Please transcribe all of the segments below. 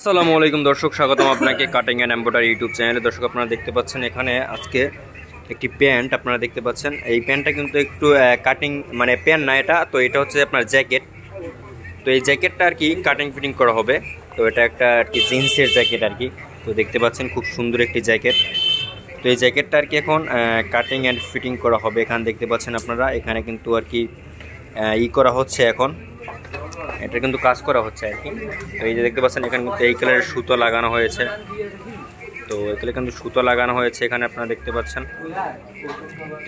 আসসালামু আলাইকুম দর্শক, স্বাগতম আপনাকে কাটিং অ্যান্ড এমব্রয়ডারি ইউটিউব চ্যানেলে। দর্শক আপনারা দেখতে পাচ্ছেন এখানে আজকে একটি প্যান্ট আপনারা দেখতে পাচ্ছেন। এই প্যান্টটা কিন্তু একটু কাটিং মানে প্যান্ট না, এটা হচ্ছে আপনার জ্যাকেট। তো এই জ্যাকেটটা আর কি কাটিং ফিটিং করা হবে। তো এটা একটা আর কি জিন্সের জ্যাকেট আর কি। তো দেখতে পাচ্ছেন খুব সুন্দর একটি জ্যাকেট। তো এই জ্যাকেটটা আর কি এখন কাটিং অ্যান্ড ফিটিং করা হবে। এখানে দেখতে পাচ্ছেন আপনারা, এখানে কিন্তু আর কি করা হচ্ছে এখন, এটা কিন্তু কাজ করা হচ্ছে আর কি। তো এই যে দেখতে পাচ্ছেন এখানে কিন্তু এই কালারের সুতো লাগানো হয়েছে। তো এখানে কিন্তু সুতো লাগানো হয়েছে এখানে আপনারা দেখতে পাচ্ছেন।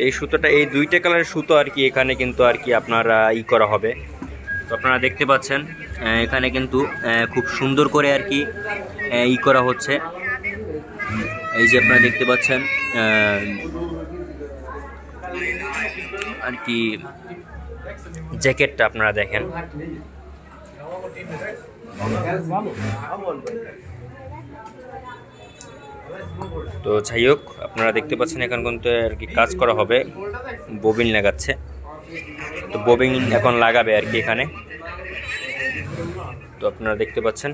এই সুতোটা, এই দুইটা কালারের সুতো আর কি এখানে কিন্তু আর কি আপনারা করা হবে। তো আপনারা দেখতে পাচ্ছেন এখানে কিন্তু খুব সুন্দর করে আর কি করা হচ্ছে। এই যে আপনারা দেখতে পাচ্ছেন আর কি জ্যাকেটটা আপনারা দেখেন। তো যাই হোক, আপনারা দেখতে পাচ্ছেন এখন কিন্তু আর কি কাজ করা হবে, ববিন লাগাচ্ছে। তো ববিন এখন লাগাবে আর কি এখানে। তো আপনারা দেখতে পাচ্ছেন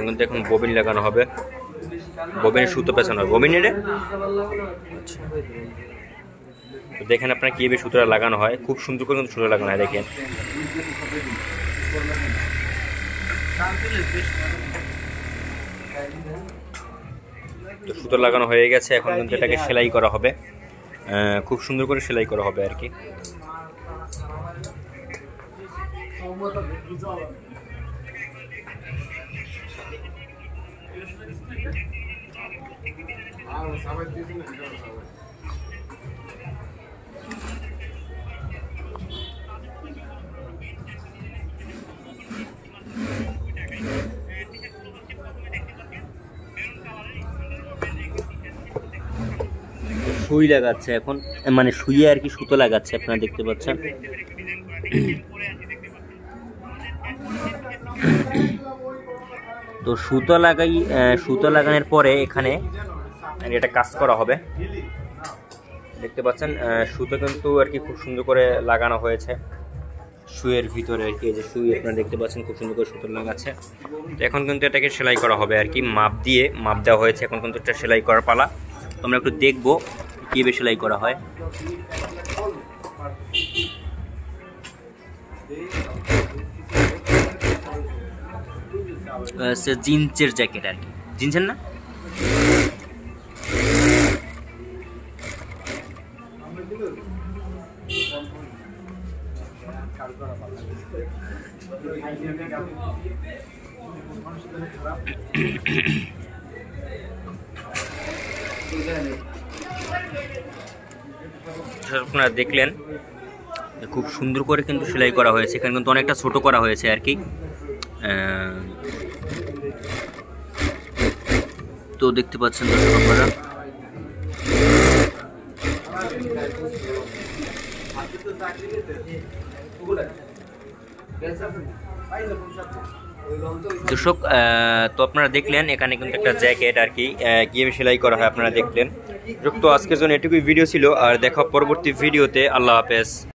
কিন্তু এখন ববিন লাগানো হবে, ববিনের সুতো পেছানো হবে। ববিনের তো দেখেন আপনারা কীভাবে সুতোটা লাগানো হয়, খুব সুন্দর করে কিন্তু সুতো লাগানো হয় দেখেন। তো সুতো লাগানো হয়ে গেছে, এখন কিন্তু এটাকে সেলাই করা হবে, খুব সুন্দর করে সেলাই করা হবে আর কি। সুই লাগাচ্ছে এখন, মানে সুইয়ে আর কি সুতো লাগাচ্ছে আপনারা দেখতে পাচ্ছেন। তো সুতো লাগানোর পরে এখানে এটা কাজ করা হবে। দেখতে পাচ্ছেন সুতো কিন্তু আর কি খুব সুন্দর করে লাগানো হয়েছে সুইয়ের ভিতরে আর কি। এই যে সুই আপনারা দেখতে পাচ্ছেন খুব সুন্দর করে সুতো লাগাচ্ছে। তো এখন কিন্তু এটাকে সেলাই করা হবে আর কি, মাপ দেওয়া হয়েছে। এখন কিন্তু এটা সেলাই করার পালা। আমরা একটু দেখবো কীভাবে সেলাই করা হয়। জিন্সের জ্যাকেট আর কি, জিন্সের না। আপনারা দেখলেন খুব সুন্দর করে কিন্তু সেলাই করা হয়েছে। এখানে কিন্তু অনেকটা ছোট করা হয়েছে আর কি। তো দেখতে পাচ্ছেন দর্শক আপনারা, দর্শক তো আপনারা দেখলেন এখানে কিন্তু একটা জ্যাকেট আর কি কিভাবে সেলাই করা হয় আপনারা দেখলেন। তো আজকের জন্য এটুকুই ভিডিও ছিল, আর দেখা পরবর্তী ভিডিওতে। আল্লাহ হাফেজ।